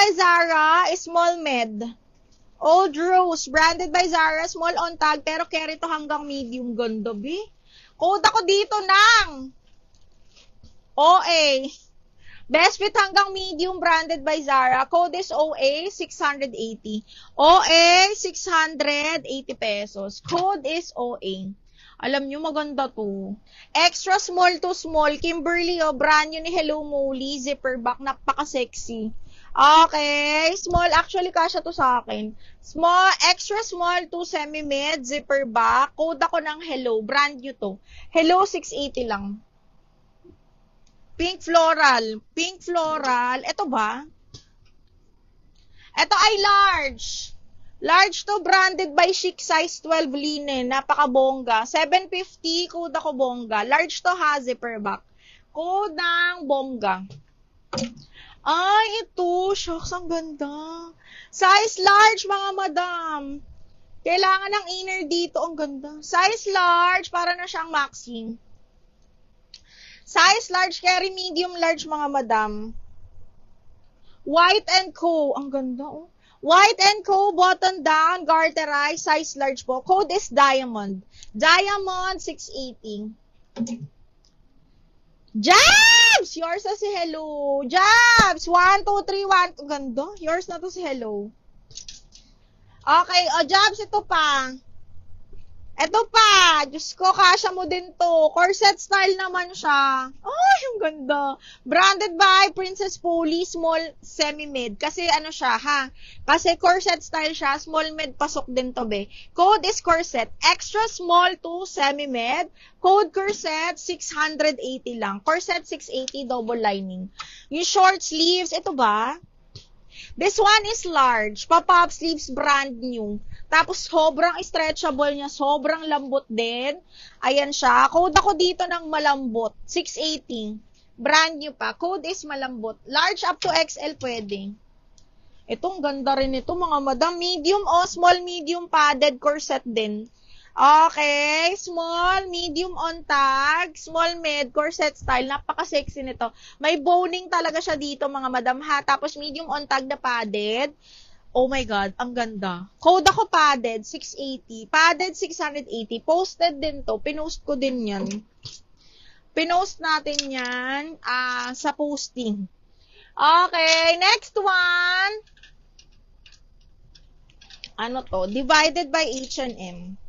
by Zara, small med. Old Rose, branded by Zara, small on tag, pero carry to hanggang medium. Ganda, B. Code ako dito ng OA. Best fit hanggang medium, branded by Zara. Code is OA, 680. OA, 680 pesos. Code is OA. Alam nyo, maganda to. Extra small to small. Kimberly, oh, brand new ni Hello Molly. Zipper back, napaka-sexy. Okay, small, actually kasha to sa akin. Small, extra small to semi-mid, zipper back. Code ako ng Hello, brand new to. Hello, 680 lang. Pink floral. Pink floral. Ito ba? Ito ay large. Large to, branded by Chic, size 12 linen. Napaka-bongga. 750, code ako bongga. Large to ha, zipper back. Code ng bongga. Ay, ito. Shucks, ang ganda. Size large, mga madam. Kailangan ng inner dito. Ang ganda. Size large, para na siyang maxi. Size large, carry medium large, mga madam. White and Co. Ang ganda, oh. White and Co. Button down, garterized, size large po. Code is Diamond. Diamond, 680. Jabs! Yours na si Hello. Jabs! 1, 2, 3, 1. Ganda. Yours na to si Hello. Okay. O, Jabs, ito pa. Ito pa. Diyos ko, kasha mo din to. Corset style naman siya. Ay, ang ganda. Branded by Princess Polly, small semi-mid. Kasi ano siya, ha? Kasi corset style siya, small mid, pasok din to, be. Code is corset. Extra small to semi-mid. Code corset, 680 lang. Corset, 680, double lining. Yung short sleeves, ito ba? This one is large. Pop-up sleeves, brand new. Tapos, sobrang stretchable niya. Sobrang lambot din. Ayan siya. Code ako dito ng malambot. 680. Brand new pa. Code is malambot. Large up to XL pwede. Itong ganda rin ito, mga madam. Medium o small, medium padded corset din. Okay. Small, medium on tag. Small mid, corset style. Napaka-sexy nito. May boning talaga siya dito, mga madam, ha. Tapos, medium on tag na padded. Oh my God, ang ganda. Code ako padded, 680. Padded, 680. Posted din to. Pinost ko din yan. Pinost natin yan sa posting. Okay, next one. Ano to? Divided by H&M.